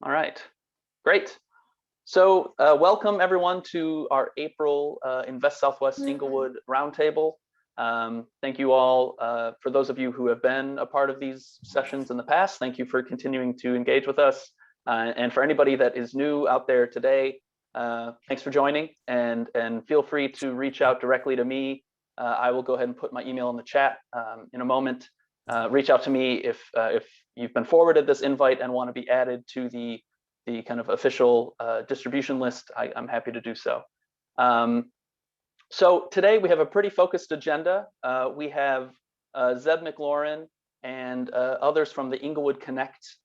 All right, great. So welcome everyone to our April Invest Southwest Englewood Roundtable. Thank you all, for those of you who have been a part of these sessions in the past, thank you for continuing to engage with us. And for anybody that is new out there today, thanks for joining, and feel free to reach out directly to me. I will go ahead and put my email in the chat in a moment. Reach out to me if you've been forwarded this invite and want to be added to the kind of official distribution list. I'm happy to do so. So today we have a pretty focused agenda. We have Zeb McLaurin and others from the Englewood Connect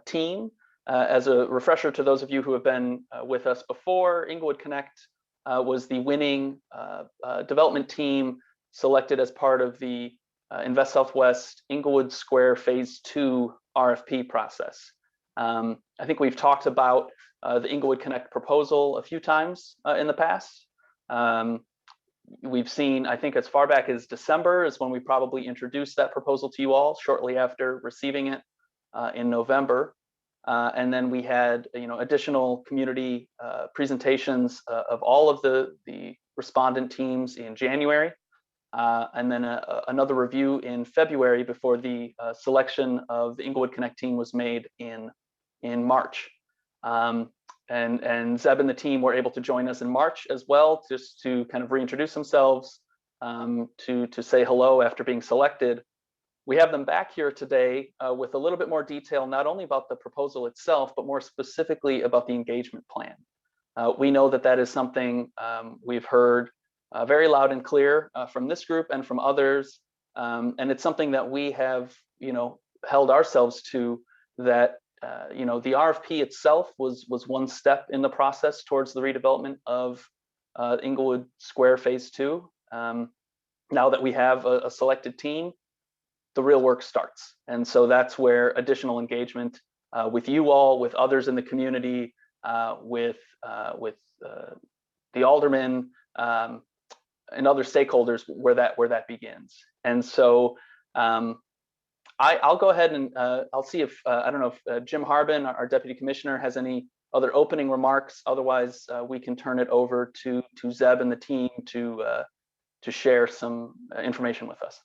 team. As a refresher to those of you who have been with us before, Englewood Connect was the winning development team selected as part of the Invest Southwest Englewood Square Phase 2 RFP process. I think we've talked about the Englewood Connect proposal a few times in the past. We've seen, I think as far back as December is when we probably introduced that proposal to you all, shortly after receiving it in November. And then we had additional community presentations of all of the respondent teams in January. And then another review in February before the selection of the Englewood Connect team was made in March. And Zeb and the team were able to join us in March as well, just to kind of reintroduce themselves, to say hello after being selected. We have them back here today with a little bit more detail, not only about the proposal itself, but more specifically about the engagement plan. We know that that is something we've heard very loud and clear from this group and from others. And it's something that we have, held ourselves to, that the RFP itself was one step in the process towards the redevelopment of Englewood Square Phase 2. Now that we have a selected team, the real work starts. And so that's where additional engagement with you all, with others in the community, with the aldermen, and other stakeholders, where that begins. And so I'll go ahead and I'll see if I don't know if Jim Harbin, our deputy commissioner, has any other opening remarks. Otherwise, we can turn it over to Zeb and the team to share some information with us.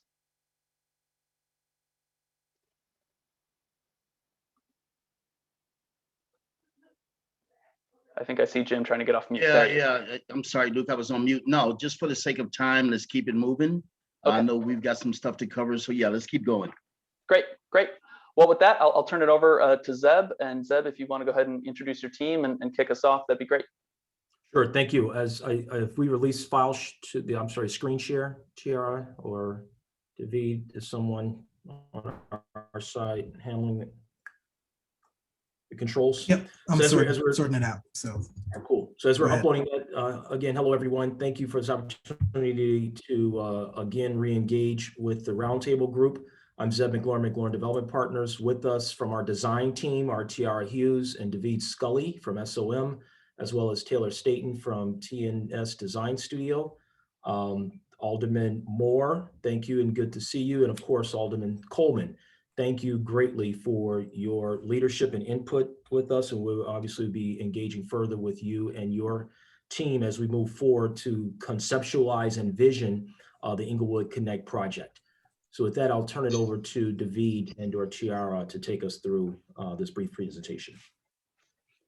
I think I see Jim trying to get off mute. Yeah. I'm sorry, Luke, I was on mute. No, just for the sake of time, let's keep it moving. Okay. I know we've got some stuff to cover, so yeah, let's keep going. Great. Well, with that, I'll turn it over to Zeb. And Zeb, if you want to go ahead and introduce your team and kick us off, that'd be great. Sure, thank you. If we release files to the, screen share, TRI, or David, is someone on our side handling the controls? Yep, I'm sorting it out. So cool. So as we're uploading that, again, hello everyone. Thank you for this opportunity to again re-engage with the Roundtable group. I'm Zeb McLaurin Development Partners. With us from our design team are Tiara Hughes and David Scully from SOM, as well as Taylor Staten from TNS Design Studio. Alderman Moore, thank you and good to see you. And of course, Alderman Coleman, thank you greatly for your leadership and input with us. And we'll obviously be engaging further with you and your team as we move forward to conceptualize and vision the Englewood Connect project. So with that, I'll turn it over to David and or Tiara to take us through this brief presentation.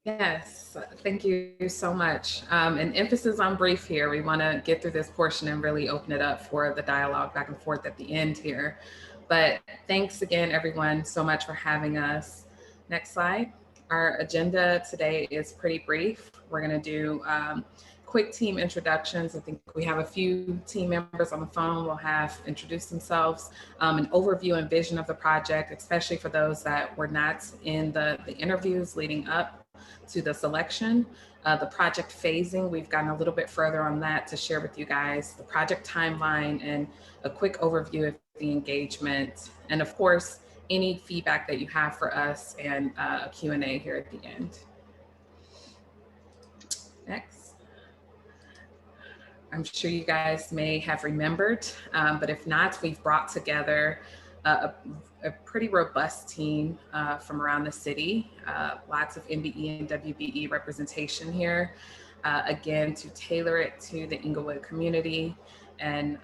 Yes, thank you so much. An emphasis on brief here. We want to get through this portion and really open it up for the dialogue back and forth at the end here. But thanks again, everyone, so much for having us. Next slide. Our agenda today is pretty brief. We're going to do quick team introductions. I think we have a few team members on the phone will have introduced themselves, an overview and vision of the project, especially for those that were not in the interviews leading up to the selection. The project phasing, we've gotten a little bit further on that to share with you guys, the project timeline and a quick overview of the engagement. And of course, any feedback that you have for us and a Q&A here at the end. Next. I'm sure you guys may have remembered, but if not, we've brought together a pretty robust team from around the city, lots of MBE and WBE representation here, again, to tailor it to the Englewood community. And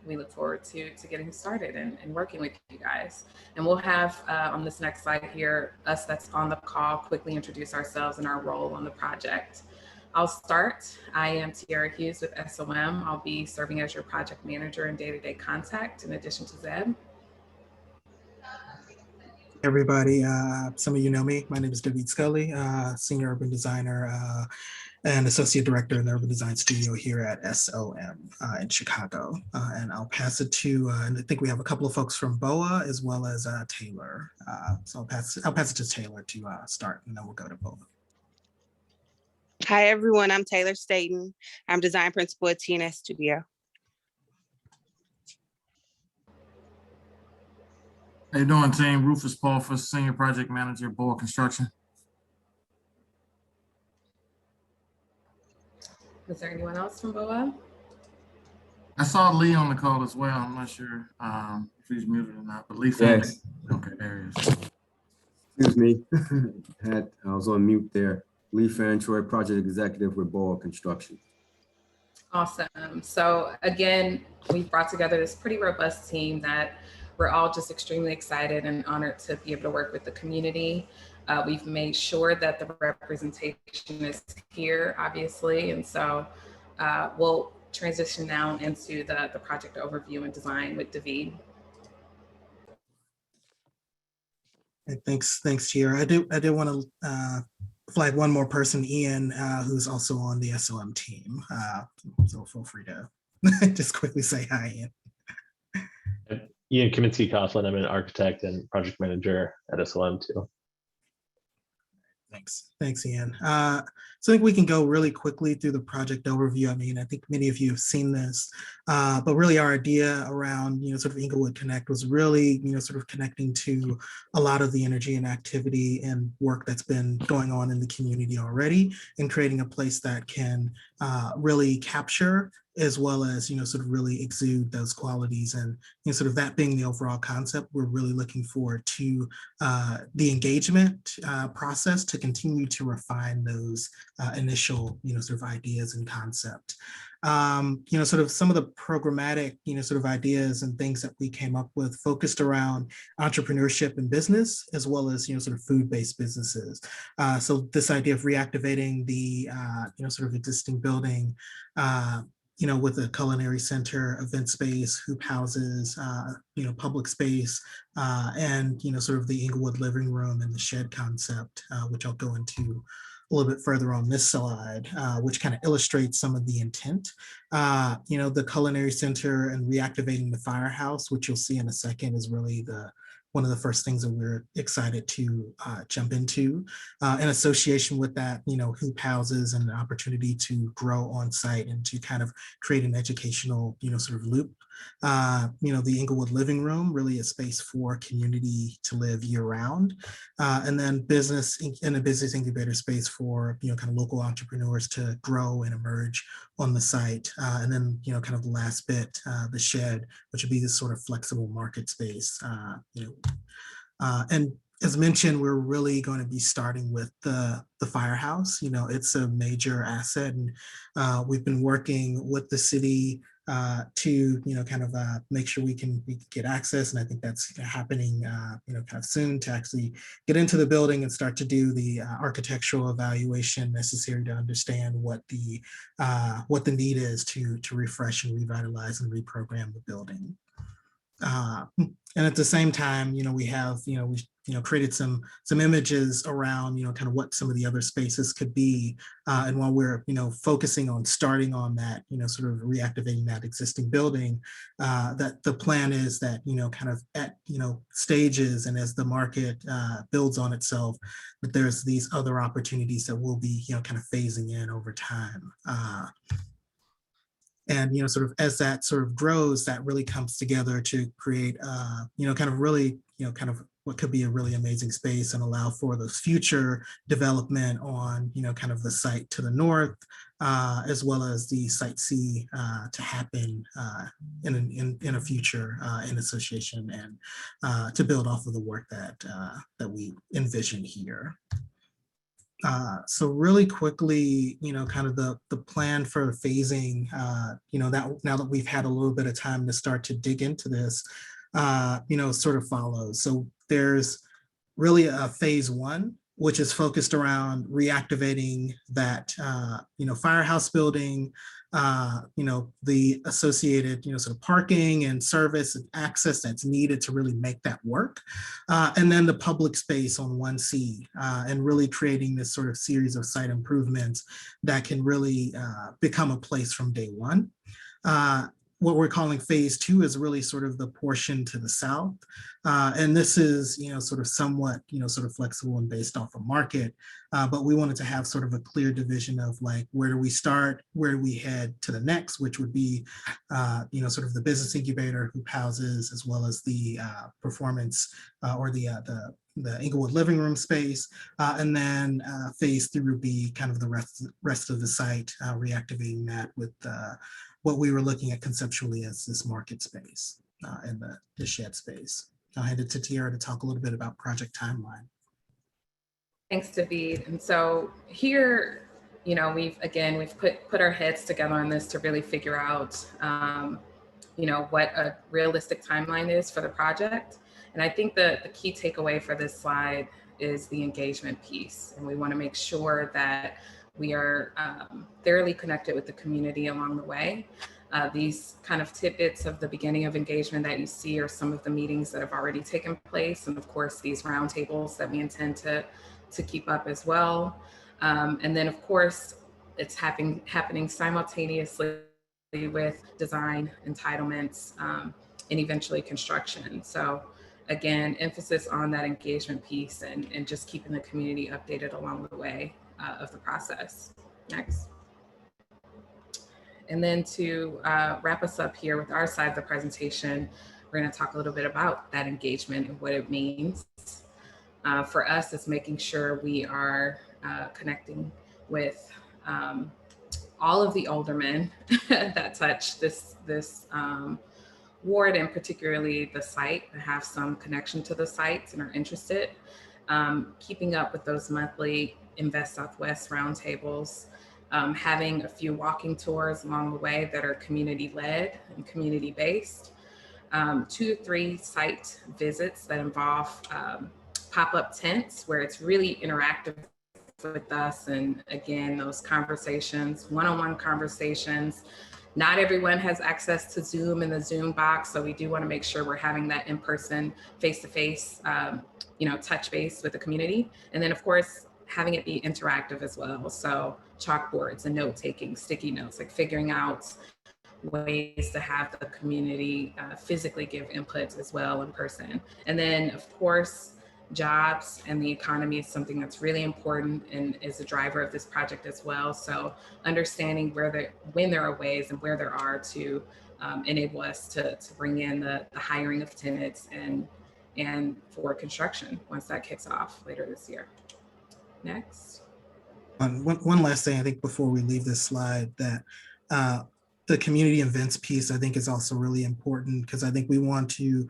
we look forward to getting started and working with you guys. And we'll have on this next slide here, us that's on the call, quickly introduce ourselves and our role on the project. I'll start. I am Tiara Hughes with SOM. I'll be serving as your project manager and day-to-day contact in addition to Zeb. Everybody, some of you know me. My name is David Scully, Senior Urban Designer and Associate Director in the Urban Design Studio here at SOM in Chicago. And I'll pass it to, and I think we have a couple of folks from BOA as well as Taylor. So I'll pass it to Taylor to start, and then we'll go to BOA. Hi, everyone. I'm Taylor Staten. I'm Design Principal at TNS Studio. How you doing, team? Rufus Paulfus, Senior Project Manager, BOA Construction. Is there anyone else from BOA? I saw Lee on the call as well. I'm not sure if he's muted or not, but Lee. Yes. Okay, there he is. Excuse me. I was on mute there. Lee Fantroy, Project Executive with BOA Construction. Awesome. So again, we've brought together this pretty robust team that we're all just extremely excited and honored to be able to work with the community. We've made sure that the representation is here, obviously. And so we'll transition now into the project overview and design with David. Thanks, Tiara. I do want to flag one more person, Ian, who's also on the SOM team. So feel free to just quickly say hi, Ian. Ian Kaminsky-Coughlin. I'm an architect and project manager at SOM too. Thanks, Ian. So I think we can go really quickly through the project overview. I mean, I think many of you have seen this, but really our idea around, sort of Englewood Connect was really, sort of connecting to a lot of the energy and activity and work that's been going on in the community already, and creating a place that can really capture as well as, sort of really exude those qualities. And sort of that being the overall concept, we're really looking forward to the engagement process to continue to refine those initial, sort of ideas and concept. Sort of some of the programmatic, sort of ideas and things that we came up with focused around entrepreneurship and business, as well as, sort of food-based businesses. So this idea of reactivating the, sort of existing building, with a culinary center, event space, hoop houses, public space, and, sort of the Englewood living room and the shed concept, which I'll go into a little bit further on this slide, which kind of illustrates some of the intent. The culinary center and reactivating the firehouse, which you'll see in a second, is really one of the first things that we're excited to jump into. In association with that, hoop houses and the opportunity to grow on site and to kind of create an educational, sort of loop. The Englewood living room, really a space for community to live year round. And then business in a business incubator space for, kind of local entrepreneurs to grow and emerge on the site. And then, kind of the last bit, the shed, which would be this sort of flexible market space, and as mentioned, we're really going to be starting with the firehouse. It's a major asset, and we've been working with the city to kind of make sure we can get access, and I think that's happening kind of soon, to actually get into the building and start to do the architectural evaluation necessary to understand what the need is to refresh and revitalize and reprogram the building. And at the same time, we have, we created some images around, kind of what some of the other spaces could be. And while we're, focusing on starting on that, sort of reactivating that existing building, that the plan is that, kind of at, stages, and as the market builds on itself, that there's these other opportunities that will be, kind of phasing in over time. And, sort of as that sort of grows, that really comes together to create, kind of really, kind of what could be a really amazing space and allow for the future development on, kind of the site to the north, as well as the site C to happen in a future in association and to build off of the work that we envision here. So really quickly, kind of the plan for phasing, that now that we've had a little bit of time to start to dig into this, sort of follows. So there's really a phase one, which is focused around reactivating that, firehouse building, the associated, sort of parking and service and access that's needed to really make that work. And then the public space on 1C and really creating this sort of series of site improvements that can really become a place from day one. What we're calling phase two is really sort of the portion to the south. And this is, sort of somewhat, sort of flexible and based off of market. But we wanted to have sort of a clear division of like, where do we start? Where do we head to the next, which would be, sort of the business incubator, hoop houses, as well as the performance or the Englewood living room space. And then phase three would be kind of the rest of the site, reactivating that with what we were looking at conceptually as this market space and the shed space. I'll hand it to Tiara to talk a little bit about project timeline. Thanks, David. And so here, we've put our heads together on this to really figure out, what a realistic timeline is for the project. And I think the key takeaway for this slide is the engagement piece. And we want to make sure that we are thoroughly connected with the community along the way. These kind of tidbits of the beginning of engagement that you see are some of the meetings that have already taken place. And of course, these roundtables that we intend to keep up as well. And then of course, it's happening simultaneously with design, entitlements, and eventually construction. So again, emphasis on that engagement piece and just keeping the community updated along the way of the process. Next. And then to wrap us up here with our side of the presentation, we're going to talk a little bit about that engagement and what it means. For us, it's making sure we are connecting with all of the aldermen that touch this ward, and particularly the site, and have some connection to the sites and are interested. Keeping up with those monthly Invest Southwest roundtables, having a few walking tours along the way that are community-led and community-based, 2 to 3 site visits that involve pop-up tents where it's really interactive with us, and again, those conversations, one-on-one conversations. Not everyone has access to Zoom in the Zoom box, so we do want to make sure we're having that in-person, face-to-face, touch base with the community. And then of course, having it be interactive as well. So chalkboards and note-taking, sticky notes, like figuring out ways to have the community physically give inputs as well in person. And then of course, jobs and the economy is something that's really important and is a driver of this project as well. So understanding when there are ways and where there are to enable us to bring in the hiring of tenants and for construction once that kicks off later this year. Next. One last thing, I think before we leave this slide, that the community events piece, I think, is also really important, because I think we want to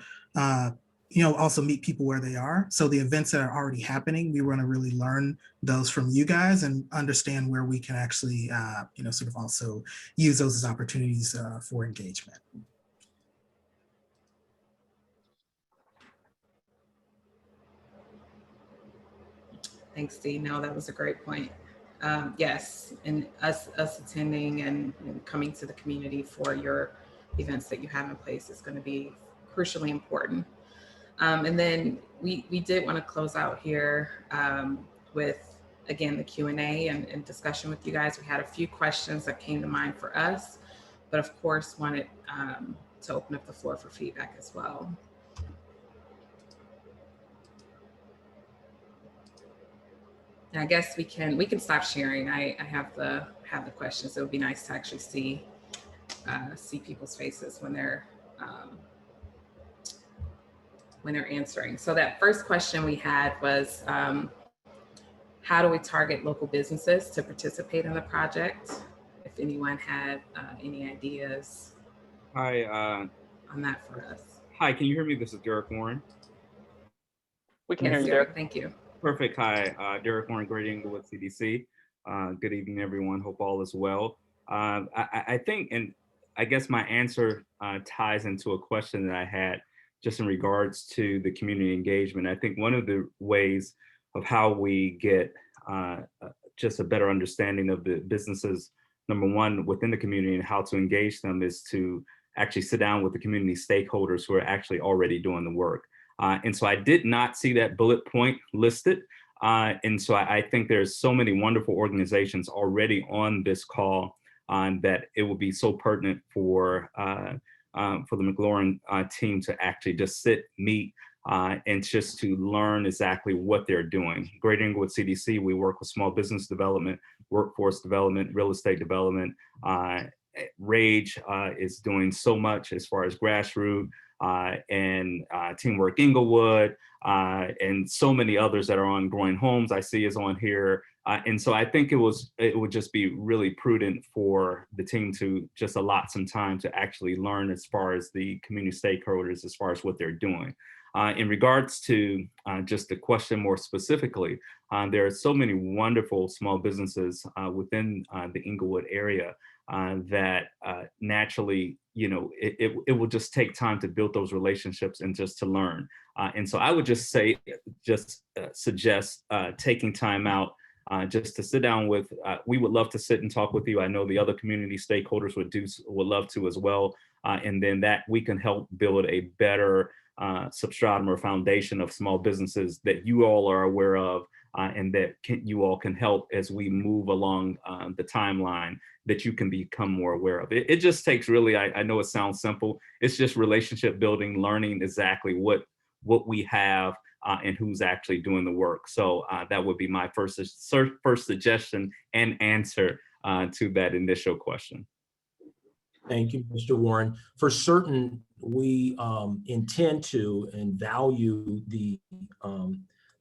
also meet people where they are. So the events that are already happening, we want to really learn those from you guys and understand where we can actually, sort of also use those as opportunities for engagement. Thanks, Dee. No, that was a great point. Yes, and us attending and coming to the community for your events that you have in place is going to be crucially important. And then we did want to close out here with, again, the Q&A and discussion with you guys. We had a few questions that came to mind for us, but of course wanted to open up the floor for feedback as well. And I guess we can stop sharing. I have the questions. It would be nice to actually see people's faces when they're when they're answering. So that first question we had was, how do we target local businesses to participate in the project? If anyone had any ideas Hi, on that for us. hi, can you hear me? This is Derek Warren. We can Yes, hear you, Derek, Derek. thank you. Perfect. Hi, Derek Warren, Great Englewood CDC. Good evening, everyone. Hope all is well. I think, and I guess my answer ties into a question that I had just in regards to the community engagement. I think one of the ways of how we get just a better understanding of the businesses, number one, within the community and how to engage them is to actually sit down with the community stakeholders who are actually already doing the work. And so I did not see that bullet point listed. And so I think there's so many wonderful organizations already on this call that it would be so pertinent for the McLaurin team to actually just sit, meet, and just to learn exactly what they're doing. Great Englewood CDC, we work with small business development, workforce development, real estate development. Rage is doing so much as far as grassroots and Teamwork Englewood, and so many others that are on Growing Homes I see is on here. And so I think it would just be really prudent for the team to just allot some time to actually learn as far as the community stakeholders, as far as what they're doing. In regards to just the question more specifically, there are so many wonderful small businesses within the Englewood area that naturally, you know, it will just take time to build those relationships and just to learn. And so I would just say, suggest taking time out just to sit down with, we would love to sit and talk with you. I know the other community stakeholders would love to as well. And then that we can help build a better substratum or foundation of small businesses that you all are aware of, and that you all can help as we move along the timeline, that you can become more aware of. It just takes really, I know it sounds simple, it's just relationship building, learning exactly what we have and who's actually doing the work. So that would be my first suggestion and answer to that initial question. Thank you, Mr. Warren. For certain, we intend to and value the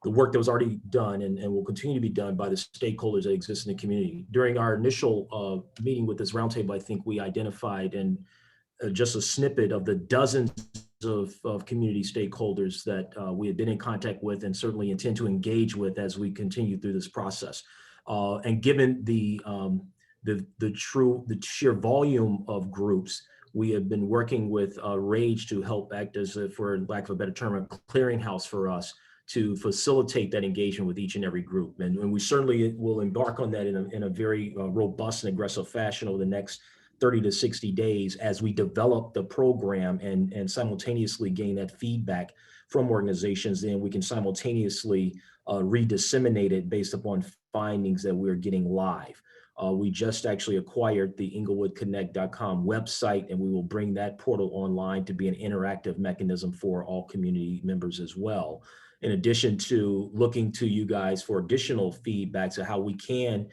work that was already done and will continue to be done by the stakeholders that exist in the community. During our initial meeting with this roundtable, I think we identified and just a snippet of the dozens of community stakeholders that we had been in contact with and certainly intend to engage with as we continue through this process. And given the sheer volume of groups, we have been working with Rage to help act as, for lack of a better term, a clearinghouse for us to facilitate that engagement with each and every group. And we certainly will embark on that in a very robust and aggressive fashion over the next 30 to 60 days as we develop the program and simultaneously gain that feedback from organizations. Then we can simultaneously redisseminate it based upon findings that we're getting live. We just actually acquired the englewoodconnect.com website, and we will bring that portal online to be an interactive mechanism for all community members as well. In addition to looking to you guys for additional feedback to how we can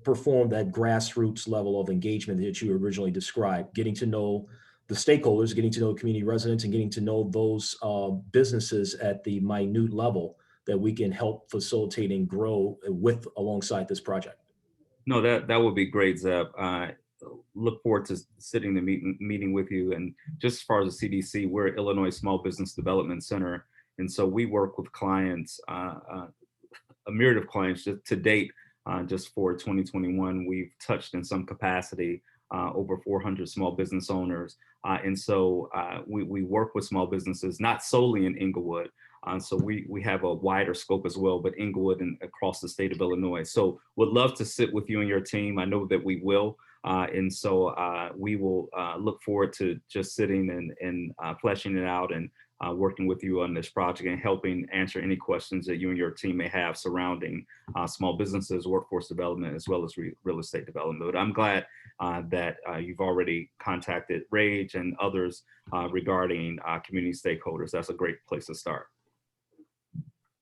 perform that grassroots level of engagement that you originally described, getting to know the stakeholders, getting to know community residents, and getting to know those businesses at the minute level that we can help facilitate and grow with alongside this project. No, that would be great, Zeb. Look forward to sitting the meeting with you. And just as far as the CDC, we're Illinois Small Business Development Center. And so we work with clients, a myriad of clients to date. Just for 2021, we've touched in some capacity over 400 small business owners. And so we work with small businesses, not solely in Englewood. So we have a wider scope as well, but Englewood and across the state of Illinois. So would love to sit with you and your team. I know that we will. And so we will look forward to just sitting and fleshing it out and working with you on this project and helping answer any questions that you and your team may have surrounding small businesses, workforce development, as well as real estate development. But I'm glad that you've already contacted Rage and others regarding community stakeholders. That's a great place to start.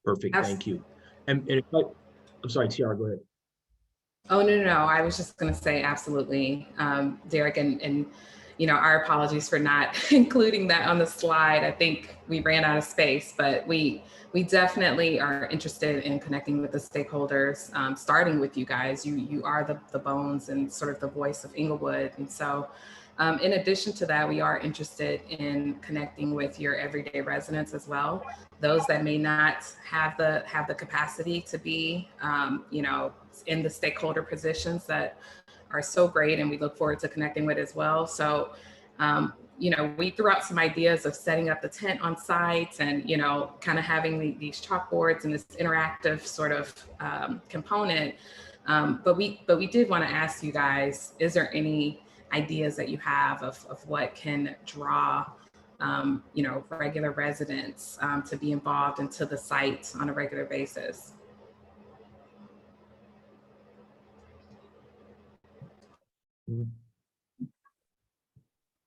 Perfect, thank you. And if I'm sorry, Tiara, go ahead. Oh, no. I was just going to say absolutely, Derek. And our apologies for not including that on the slide. I think we ran out of space, but we definitely are interested in connecting with the stakeholders, starting with you guys. You are the bones and sort of the voice of Englewood. And so in addition to that, we are interested in connecting with your everyday residents as well. Those that may not have the capacity to be, in the stakeholder positions that are so great, and we look forward to connecting with as well. So, we threw out some ideas of setting up the tent on site and, kind of having these chalkboards and this interactive sort of component. But we did want to ask you guys, is there any ideas that you have of what can draw, regular residents to be involved into the site on a regular basis?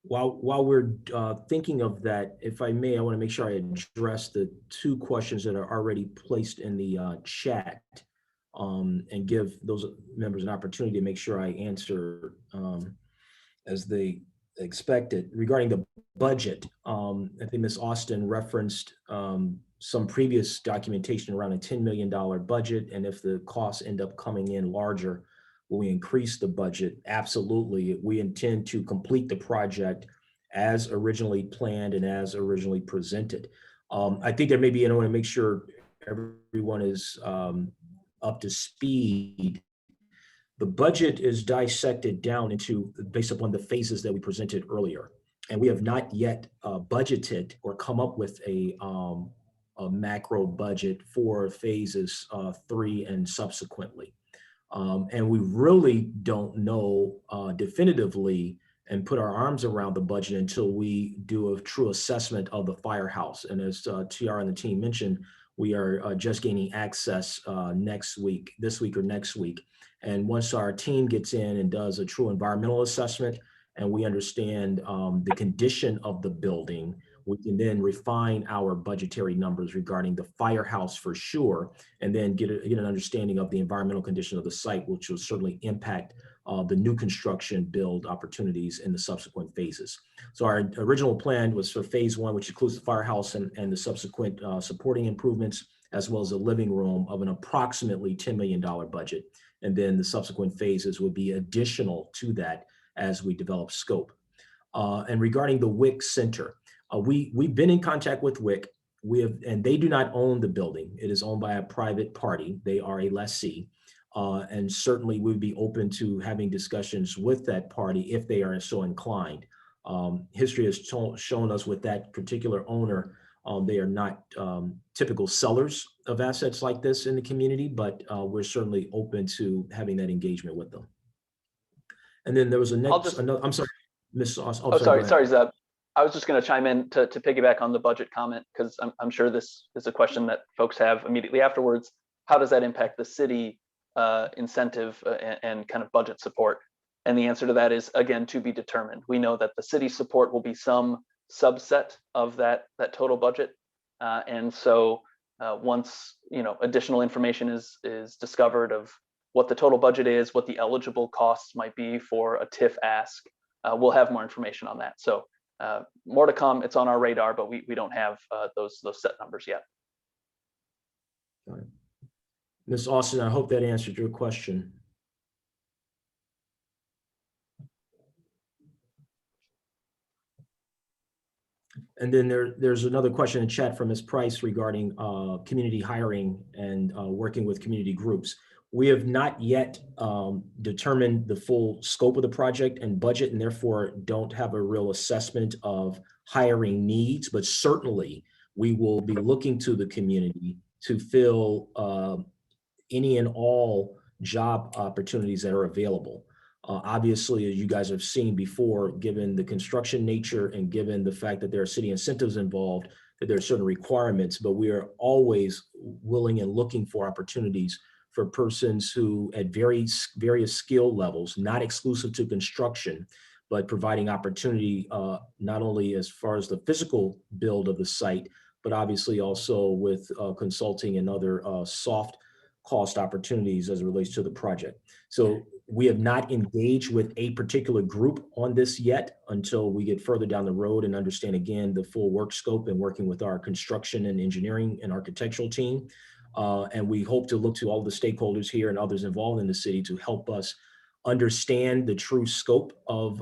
While we're thinking of that, if I may, I want to make sure I address the two questions that are already placed in the chat, and give those members an opportunity to make sure I answer as they expected. Regarding the budget, I think Ms. Austin referenced some previous documentation around a $10 million budget, and if the costs end up coming in larger, will we increase the budget? Absolutely. We intend to complete the project as originally planned and as originally presented. I think there may be, and I want to make sure everyone is up to speed. The budget is dissected down into, based upon the phases that we presented earlier. And we have not yet budgeted or come up with a macro budget for phases 3 and subsequently. And we really don't know definitively and put our arms around the budget until we do a true assessment of the firehouse. And as TR and the team mentioned, we are just gaining access this week or next week. And once our team gets in and does a true environmental assessment and we understand the condition of the building, we can then refine our budgetary numbers regarding the firehouse for sure, and then get an understanding of the environmental condition of the site, which will certainly impact the new construction build opportunities in the subsequent phases. So our original plan was for phase 1, which includes the firehouse and the subsequent supporting improvements, as well as a living room of an approximately $10 million budget. And then the subsequent phases would be additional to that as we develop scope. And regarding the WIC Center, we've been in contact with WIC. And they do not own the building. It is owned by a private party. They are a lessee. And certainly we'd be open to having discussions with that party if they are so inclined. History has shown us with that particular owner, they are not typical sellers of assets like this in the community, but we're certainly open to having that engagement with them. And then there was I'm sorry, Ms. Austin. Oh, sorry, Zeb. I was just going to chime in to piggyback on the budget comment, because I'm sure this is a question that folks have immediately afterwards. How does that impact the city incentive and kind of budget support? And the answer to that is, again, to be determined. We know that the city support will be some subset of that total budget. And so once additional information is discovered of what the total budget is, what the eligible costs might be for a TIF ask, we'll have more information on that. So more to come. It's on our radar, but we don't have those set numbers yet. All right. Ms. Austin, I hope that answered your question. And then there's another question in chat from Ms. Price regarding community hiring and working with community groups. We have not yet determined the full scope of the project and budget, and therefore don't have a real assessment of hiring needs, but certainly we will be looking to the community to fill any and all job opportunities that are available. Obviously, as you guys have seen before, given the construction nature and given the fact that there are city incentives involved, that there are certain requirements, but we are always willing and looking for opportunities for persons who at various skill levels, not exclusive to construction, but providing opportunity not only as far as the physical build of the site, but obviously also with consulting and other soft cost opportunities as it relates to the project. So we have not engaged with a particular group on this yet until we get further down the road and understand again the full work scope and working with our construction and engineering and architectural team. And we hope to look to all the stakeholders here and others involved in the city to help us understand the true scope of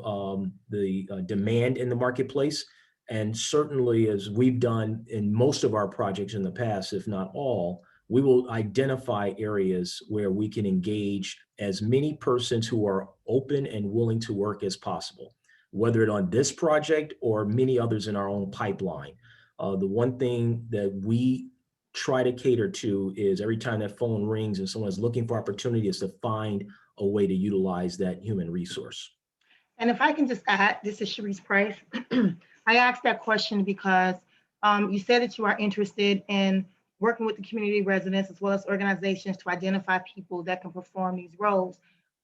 the demand in the marketplace. And certainly, as we've done in most of our projects in the past, if not all, we will identify areas where we can engage as many persons who are open and willing to work as possible, whether it on this project or many others in our own pipeline. The one thing that we try to cater to is every time that phone rings and someone's looking for opportunity is to find a way to utilize that human resource. And if I can just add, this is Sharice Price. I asked that question because you said that you are interested in working with the community residents as well as organizations to identify people that can perform these roles.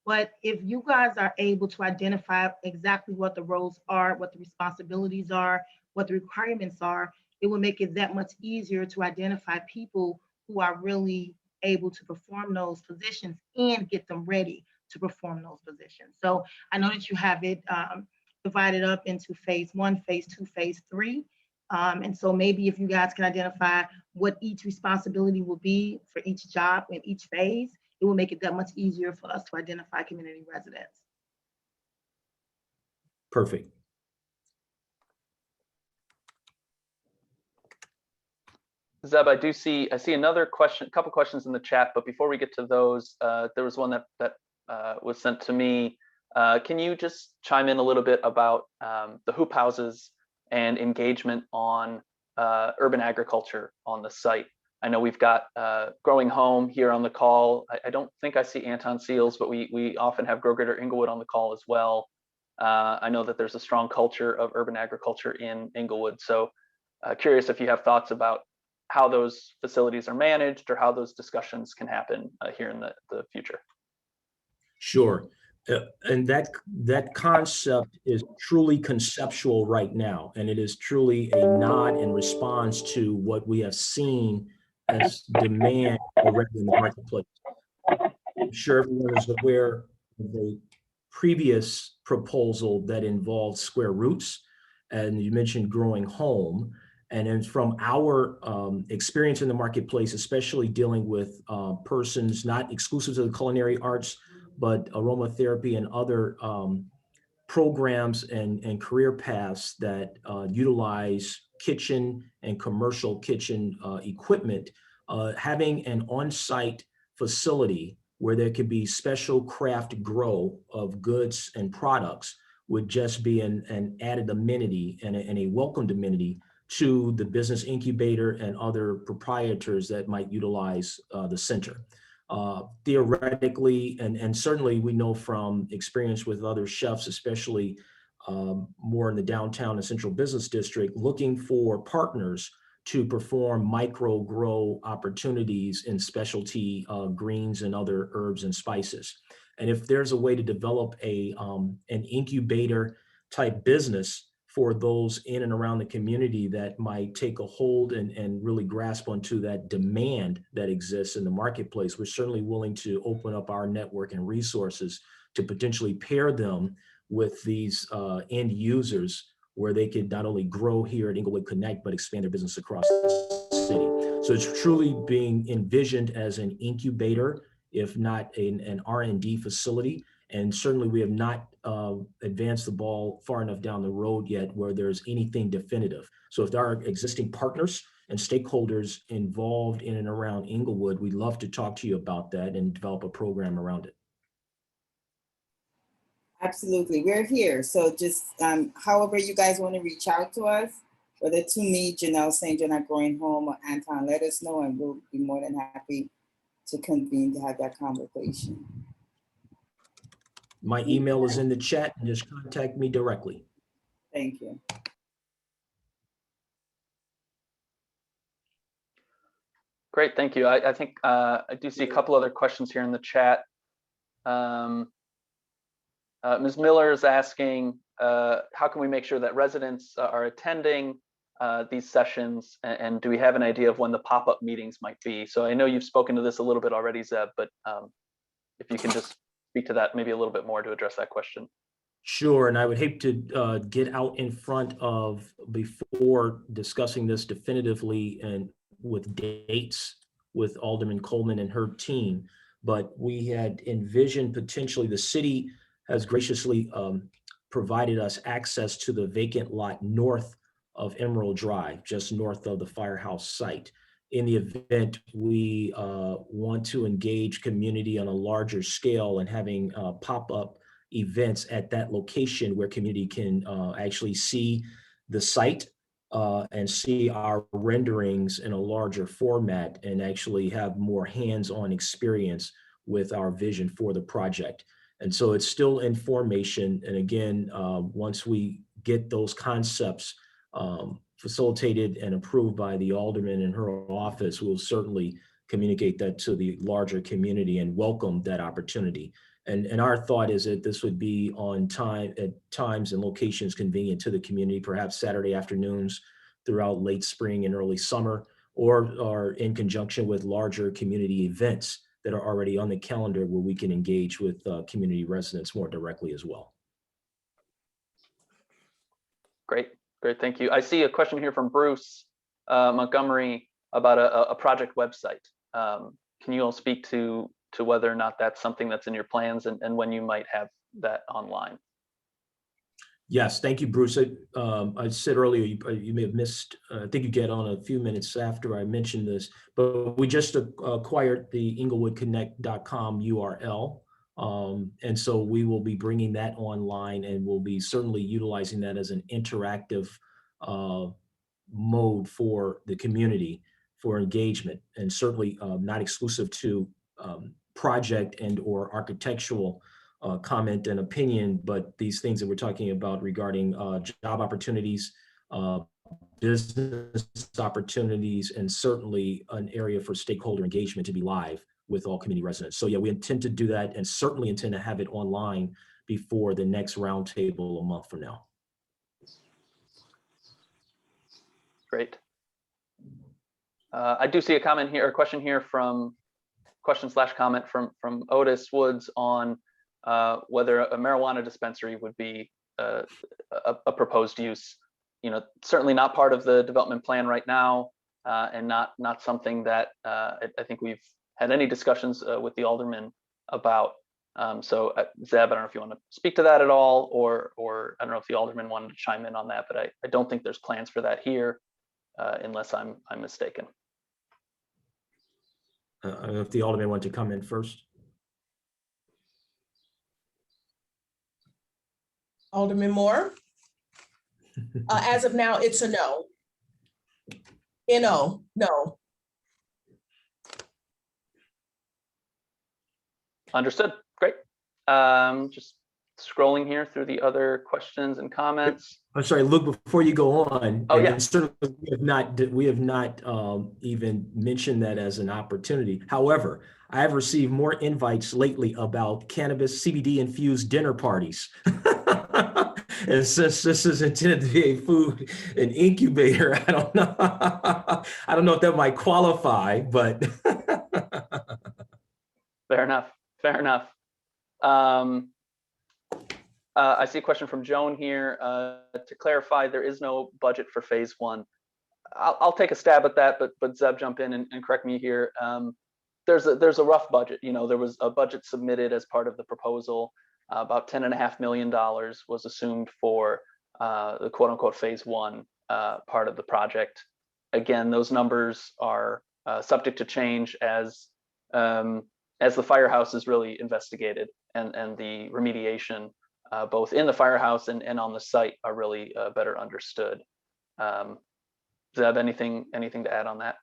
But if you guys are able to identify exactly what the roles are, what the responsibilities are, what the requirements are, it will make it that much easier to identify people who are really able to perform those positions and get them ready to perform those positions. So I know that you have it divided up into phase 1, phase 2, phase 3. And so maybe if you guys can identify what each responsibility will be for each job in each phase, it will make it that much easier for us to identify community residents. Perfect. Zeb, I see another question, a couple questions in the chat, but before we get to those, there was one that was sent to me. Can you just chime in a little bit about the hoop houses and engagement on urban agriculture on the site? I know we've got Growing Home here on the call. I don't think I see Anton Seals, but we often have Grow Greater Englewood on the call as well. I know that there's a strong culture of urban agriculture in Englewood. So curious if you have thoughts about how those facilities are managed or how those discussions can happen here in the future. Sure. And that concept is truly conceptual right now, and it is truly a nod and response to what we have seen as demand already in the marketplace. I'm sure everyone is aware of the previous proposal that involved square roots, and you mentioned Growing Home. And then from our experience in the marketplace, especially dealing with persons not exclusive to the culinary arts, but aromatherapy and other programs and career paths that utilize kitchen and commercial kitchen equipment, having an on-site facility where there could be special craft grow of goods and products would just be an added amenity and a welcomed amenity to the business incubator and other proprietors that might utilize the center. Theoretically, and certainly we know from experience with other chefs, especially more in the downtown and central business district, looking for partners to perform micro grow opportunities in specialty greens and other herbs and spices. And if there's a way to develop an incubator type business for those in and around the community that might take a hold and really grasp onto that demand that exists in the marketplace, we're certainly willing to open up our network and resources to potentially pair them with these end users where they could not only grow here at Englewood Connect, but expand their business across the city. So it's truly being envisioned as an incubator, if not an R&D facility. And certainly we have not advanced the ball far enough down the road yet where there's anything definitive. So if there are existing partners and stakeholders involved in and around Englewood, we'd love to talk to you about that and develop a program around it. Absolutely, we're here. So just however you guys want to reach out to us, whether to me, Janelle St. John at Growing Home, or Anton, let us know and we'll be more than happy to convene to have that conversation. My email is in the chat and just contact me directly. Thank you. Great, thank you. I think I do see a couple other questions here in the chat. Ms. Miller is asking, how can we make sure that residents are attending these sessions, and do we have an idea of when the pop-up meetings might be? So I know you've spoken to this a little bit already, Zeb, but if you can just speak to that maybe a little bit more to address that question. Sure, and I would hate to get out in front of before discussing this definitively and with dates with Alderman Coleman and her team, but we had envisioned potentially the city has graciously provided us access to the vacant lot north of Emerald Drive, just north of the firehouse site. In the event we want to engage community on a larger scale and having pop-up events at that location where community can actually see the site and see our renderings in a larger format and actually have more hands-on experience with our vision for the project. And so it's still in formation. And again, once we get those concepts facilitated and approved by the alderman in her office, we'll certainly communicate that to the larger community and welcome that opportunity. And our thought is that this would be on time, at times and locations convenient to the community, perhaps Saturday afternoons throughout late spring and early summer, or in conjunction with larger community events that are already on the calendar where we can engage with community residents more directly as well. Great, thank you. I see a question here from Bruce Montgomery about a project website. Can you all speak to whether or not that's something that's in your plans and when you might have that online? Yes, thank you, Bruce. I said earlier, you may have missed, I think you get on a few minutes after I mentioned this, but we just acquired the englewoodconnect.com URL. And so we will be bringing that online, and we'll be certainly utilizing that as an interactive mode for the community for engagement, and certainly not exclusive to project and or architectural comment and opinion, but these things that we're talking about regarding job opportunities, business opportunities, and certainly an area for stakeholder engagement to be live with all community residents. So yeah, we intend to do that and certainly intend to have it online before the next roundtable a month from now. Great. I do see a comment here, a question here from question/comment from Otis Woods on whether a marijuana dispensary would be a proposed use. You know, certainly not part of the development plan right now, and not something that I think we've had any discussions with the alderman about. So Zeb, I don't know if you want to speak to that at all, or I don't know if the alderman wanted to chime in on that, but I don't think there's plans for that here, unless I'm mistaken. I don't know if the alderman wanted to come in first. Alderman Moore? As of now, it's a no. No. Understood. Great. Just scrolling here through the other questions and comments. I'm sorry, Luke, before you go on, oh yeah, and certainly we have not even mentioned that as an opportunity. However, I have received more invites lately about cannabis CBD infused dinner parties. And since this is intended to be a food and incubator, I don't know. I don't know if that might qualify, but fair enough. I see a question from Joan here. To clarify, there is no budget for phase one. I'll take a stab at that, but Zeb, jump in and correct me here. There's a rough budget. You know, there was a budget submitted as part of the proposal. About $10.5 million was assumed for the quote unquote phase one part of the project. Again, those numbers are subject to change as the firehouse is really investigated and the remediation both in the firehouse and on the site are really better understood. Zeb, anything to add on that?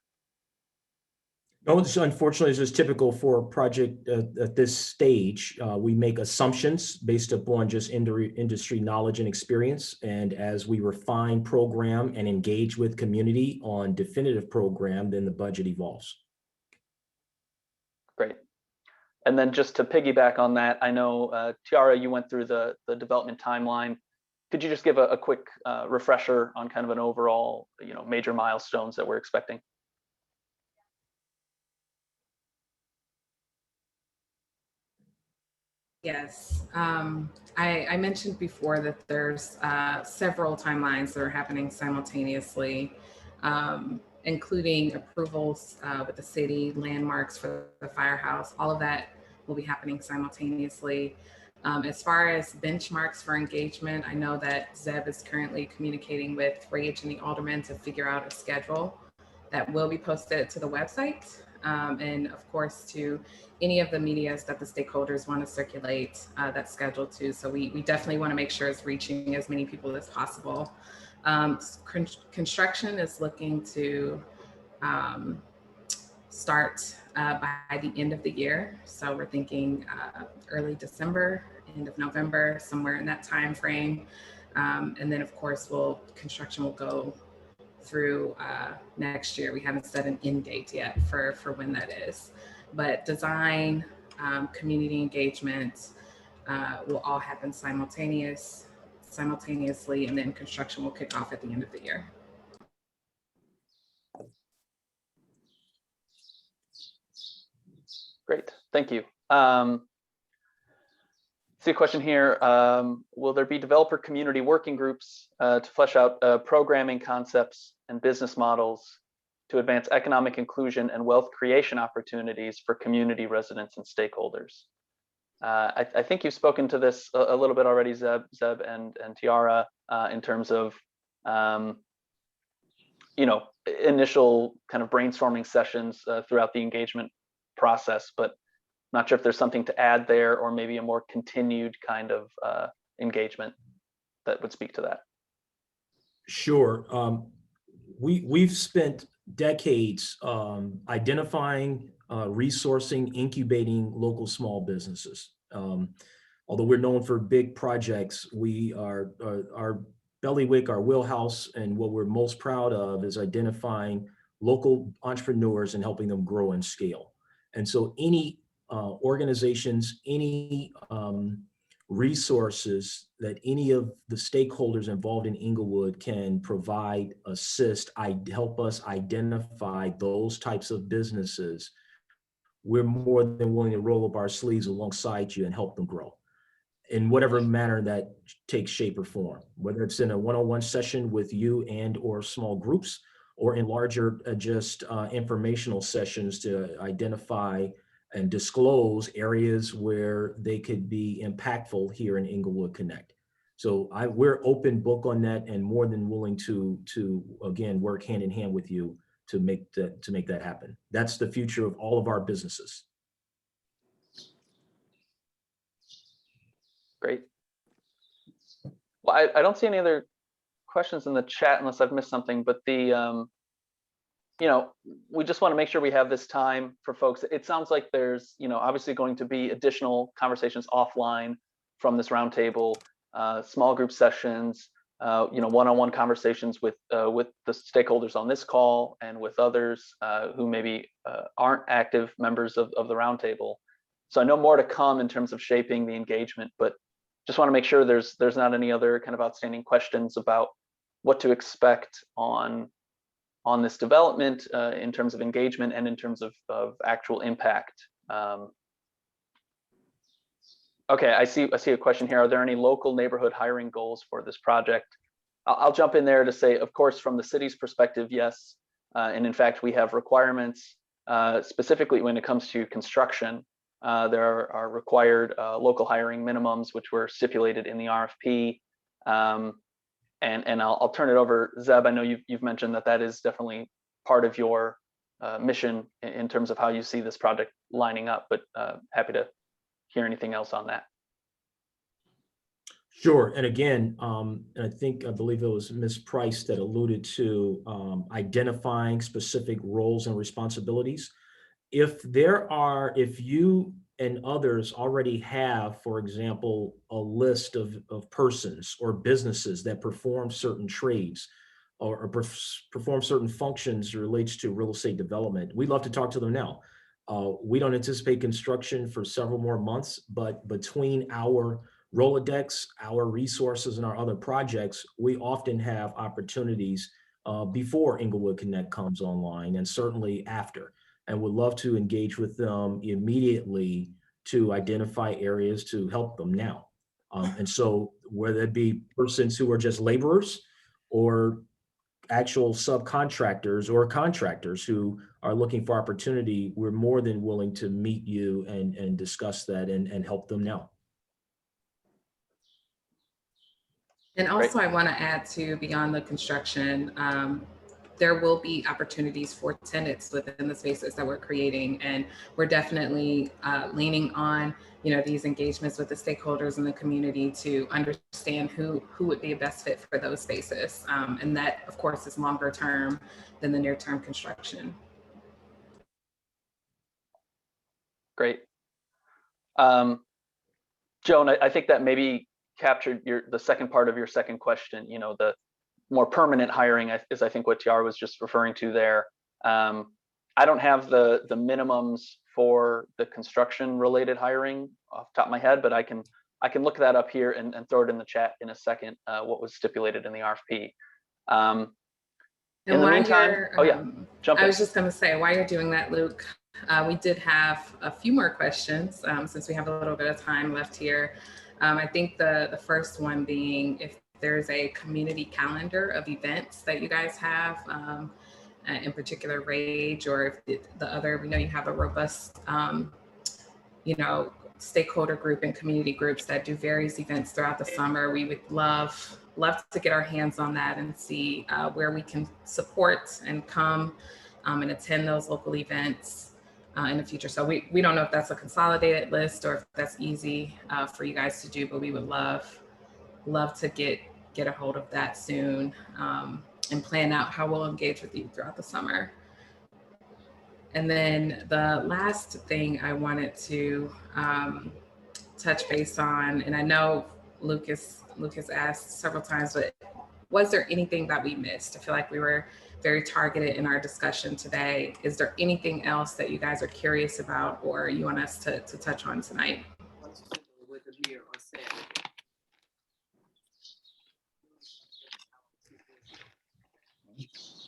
No, unfortunately, it's just typical for a project at this stage. We make assumptions based upon just industry knowledge and experience. And as we refine program and engage with community on definitive program, then the budget evolves. Great. And then just to piggyback on that, I know, Tiara, you went through the development timeline. could you just give a quick refresher on kind of an overall, major milestones that we're expecting? Yes, I mentioned before that there's several timelines that are happening simultaneously, including approvals with the city, landmarks for the firehouse. All of that will be happening simultaneously. As far as benchmarks for engagement, I know that Zeb is currently communicating with Rage and the aldermen to figure out a schedule that will be posted to the website. And of course, to any of the medias that the stakeholders want to circulate that schedule to. So we definitely want to make sure it's reaching as many people as possible. Construction is looking to start by the end of the year. So we're thinking early December, end of November, somewhere in that time frame. And then of course, construction will go through next year. We haven't set an end date yet for when that is, but design, community engagement will all happen simultaneously, and then construction will kick off at the end of the year. Great, thank you. See a question here. Will there be developer community working groups to flesh out programming concepts and business models to advance economic inclusion and wealth creation opportunities for community residents and stakeholders? I think you've spoken to this a little bit already, Zeb and Tiara, in terms of initial kind of brainstorming sessions throughout the engagement process, but not sure if there's something to add there, or maybe a more continued kind of engagement that would speak to that. Sure. We've spent decades identifying, resourcing, incubating local small businesses. Although we're known for big projects, our bellywick, our wheelhouse, and what we're most proud of is identifying local entrepreneurs and helping them grow and scale. And so any organizations, any resources that any of the stakeholders involved in Englewood can provide, assist, help us identify those types of businesses, we're more than willing to roll up our sleeves alongside you and help them grow in whatever manner that takes shape or form, whether it's in a one-on-one session with you and or small groups, or in larger informational sessions to identify and disclose areas where they could be impactful here in Englewood Connect. So we're open book on that, and more than willing to again work hand in hand with you to make that happen. That's the future of all of our businesses. Great. Well, I don't see any other questions in the chat unless I've missed something, but we just want to make sure we have this time for folks. It sounds like there's, obviously going to be additional conversations offline from this roundtable, small group sessions, one-on-one conversations with the stakeholders on this call and with others who maybe aren't active members of the roundtable. So I know more to come in terms of shaping the engagement, but just want to make sure there's not any other kind of outstanding questions about what to expect on this development in terms of engagement and in terms of actual impact. Okay, I see a question here. Are there any local neighborhood hiring goals for this project? I'll jump in there to say, of course, from the city's perspective, yes. And in fact, we have requirements specifically when it comes to construction. There are required local hiring minimums, which were stipulated in the RFP. And I'll turn it over, Zeb. I know you've mentioned that is definitely part of your mission in terms of how you see this project lining up, but happy to hear anything else on that. Sure. And again, I believe it was Ms. Price that alluded to identifying specific roles and responsibilities. If you and others already have, for example, a list of persons or businesses that perform certain trades or perform certain functions relates to real estate development, we'd love to talk to them now. We don't anticipate construction for several more months, but between our Rolodex, our resources, and our other projects, we often have opportunities before Englewood Connect comes online, and certainly after, and would love to engage with them immediately to identify areas to help them now. And so whether it be persons who are just laborers or actual subcontractors or contractors who are looking for opportunity, we're more than willing to meet you and discuss that and help them now. And also I want to add to beyond the construction, there will be opportunities for tenants within the spaces that we're creating. And we're definitely leaning on, these engagements with the stakeholders in the community to understand who would be a best fit for those spaces. And that, of course, is longer term than the near term construction. Great. Joan, I think that maybe captured the second part of your second question, the more permanent hiring is I think what Tiara was just referring to there. I don't have the minimums for the construction related hiring off the top of my head, but I can look that up here and throw it in the chat in a second, what was stipulated in the RFP. In the meantime, jump in. I was just going to say, while you're doing that, Luke, we did have a few more questions since we have a little bit of time left here. I think the first one being if there's a community calendar of events that you guys have, in particular Rage, or if the other, we know you have a robust, stakeholder group and community groups that do various events throughout the summer. We would love to get our hands on that and see where we can support and come and attend those local events in the future. So we don't know if that's a consolidated list or if that's easy for you guys to do, but we would love to get a hold of that soon and plan out how we'll engage with you throughout the summer. And then the last thing I wanted to touch base on, and I know Luke has asked several times, but was there anything that we missed? I feel like we were very targeted in our discussion today. Is there anything else that you guys are curious about or you want us to touch on tonight?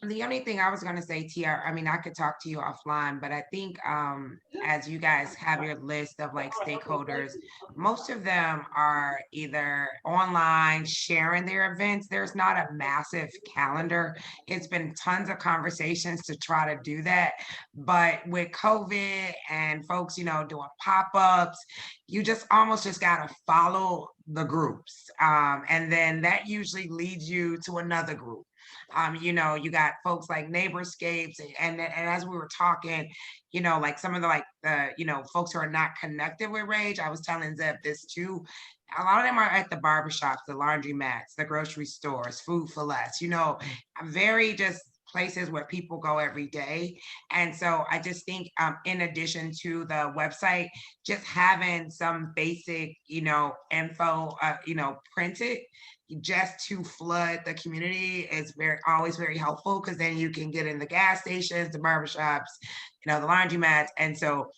The only thing I was going to say, Tia, I mean, I could talk to you offline, but I think as you guys have your list of like stakeholders, most of them are either online sharing their events. There's not a massive calendar. It's been tons of conversations to try to do that. But with COVID and folks, doing pop-ups, you just almost just got to follow the groups. And then that usually leads you to another group. You got folks like Neighborscapes and as we were talking, like some of the folks who are not connected with Rage, I was telling Zeb this too. A lot of them are at the barbershops, the laundromats, the grocery stores, Food for Less, very just places where people go every day. And so I just think in addition to the website, just having some basic, info, printed just to flood the community is always very helpful, because then you can get in the gas stations, the barbershops, the laundromats. And so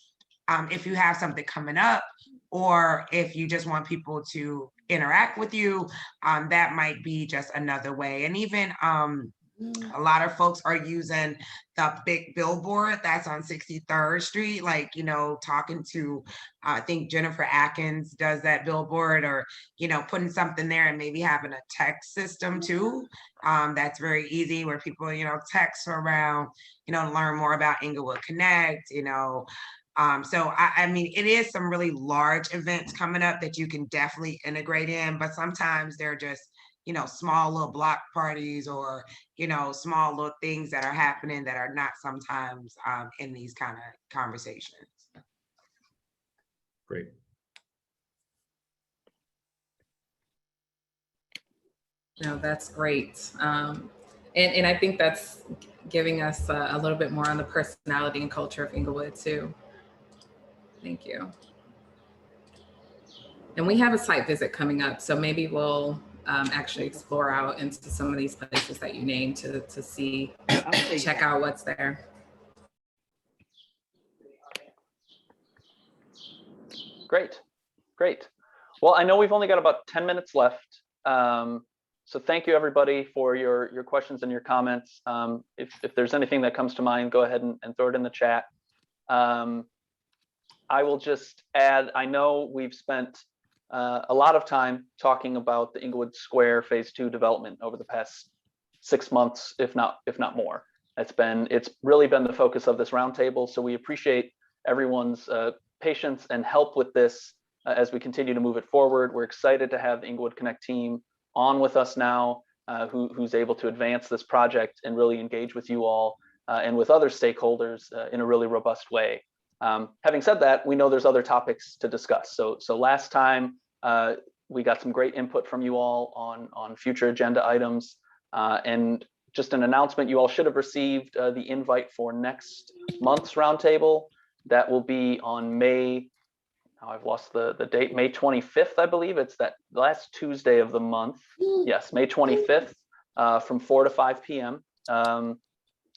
if you have something coming up, or if you just want people to interact with you, that might be just another way. And even a lot of folks are using the big billboard that's on 63rd Street, talking to, I think Jennifer Atkins does that billboard, or, putting something there and maybe having a text system too. That's very easy where people, text around, learn more about Englewood Connect, so I mean, it is some really large events coming up that you can definitely integrate in, but sometimes they're just, small little block parties or, small little things that are happening that are not sometimes in these kind of conversations. Great. No, that's great. And I think that's giving us a little bit more on the personality and culture of Englewood too. Thank you. And we have a site visit coming up, so maybe we'll actually explore out into some of these places that you named to see, check out what's there. Great. Well, I know we've only got about 10 minutes left. So thank you everybody for your questions and your comments. If there's anything that comes to mind, go ahead and throw it in the chat. I will just add, I know we've spent a lot of time talking about the Englewood Square Phase 2 development over the past 6 months, if not more. It's really been the focus of this roundtable. So we appreciate everyone's patience and help with this as we continue to move it forward. We're excited to have the Englewood Connect team on with us now, who's able to advance this project and really engage with you all and with other stakeholders in a really robust way. Having said that, we know there's other topics to discuss. So last time we got some great input from you all on future agenda items, and just an announcement, you all should have received the invite for next month's roundtable. That will be on May, now I've lost the date, May 25th, I believe. It's that last Tuesday of the month. Yes, May 25th from 4 to 5 p.m.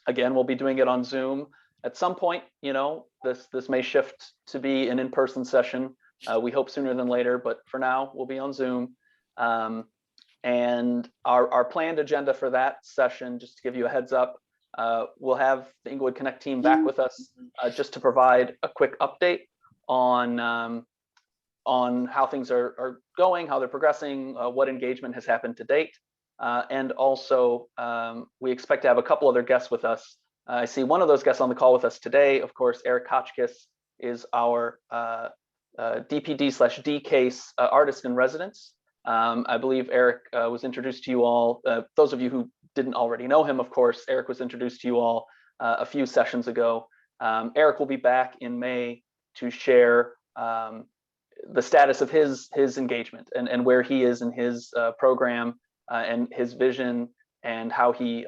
Again, we'll be doing it on Zoom. At some point, you know, this may shift to be an in-person session. We hope sooner than later, but for now, we'll be on Zoom. And our planned agenda for that session, just to give you a heads up, we'll have the Englewood Connect team back with us just to provide a quick update on how things are going, how they're progressing, what engagement has happened to date. And also, we expect to have a couple other guests with us. I see one of those guests on the call with us today. Of course, Eric Hotchkiss is our DPD/D case artist in residence. I believe Eric was introduced to you all. Those of you who didn't already know him, of course, Eric was introduced to you all a few sessions ago. Eric will be back in May to share the status of his engagement and where he is in his program and his vision and how he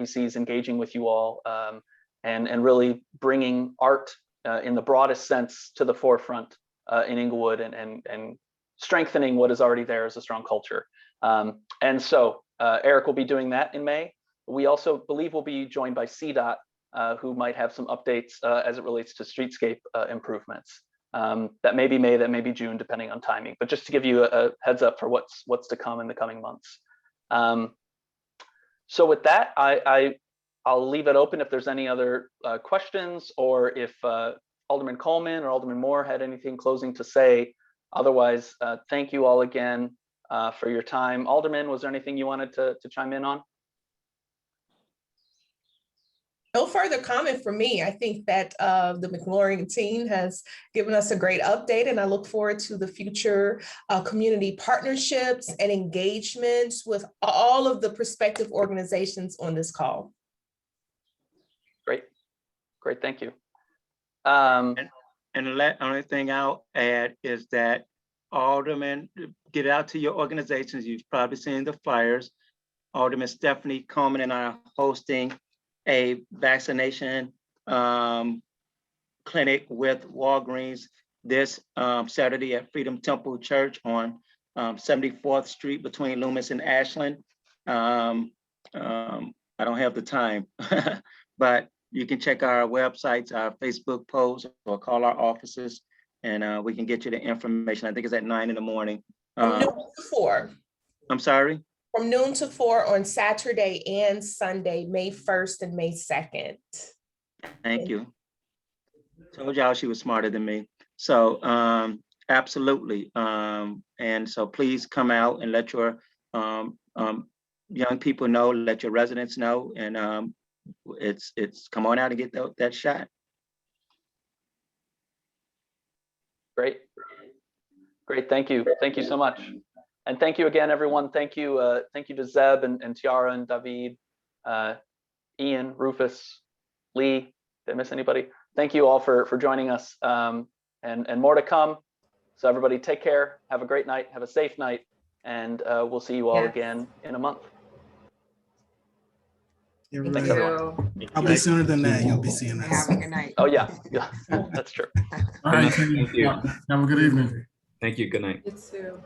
sees engaging with you all and really bringing art in the broadest sense to the forefront in Englewood and strengthening what is already there as a strong culture. And so Eric will be doing that in May. We also believe we'll be joined by CDOT, who might have some updates as it relates to streetscape improvements. That may be May, that may be June, depending on timing, but just to give you a heads up for what's to come in the coming months. So with that, I'll leave it open if there's any other questions, or if Alderman Coleman or Alderman Moore had anything closing to say. Otherwise, thank you all again for your time. Alderman, was there anything you wanted to chime in on? No further comment from me. I think that the McLaurin team has given us a great update, and I look forward to the future community partnerships and engagements with all of the prospective organizations on this call. Great, thank you. And the only thing I'll add is that Alderman, get out to your organizations. You've probably seen the flyers. Alderman Stephanie Coleman and I are hosting a vaccination clinic with Walgreens this Saturday at Freedom Temple Church on 74th Street between Loomis and Ashland. I don't have the time, but you can check our websites, our Facebook posts, or call our offices, and we can get you the information. I think it's at 9 in the morning. From noon to 4. I'm sorry? From noon to 4 on Saturday and Sunday, May 1st and May 2nd. Thank you. Told y'all she was smarter than me. So absolutely. And so please come out and let your young people know, let your residents know, and it's come on out and get that shot. Great, thank you so much. And thank you again, everyone. Thank you to Zeb and Tiara and David, Ian, Rufus, Lee. Did I miss anybody? Thank you all for joining us, and more to come. So everybody take care, have a great night, have a safe night, and we'll see you all again in a month. Thanks, everyone. Probably sooner than that, you'll be seeing this. Have a good night. Oh yeah, that's true. All right, Thank you. have a good evening. Thank you. Good night. You too.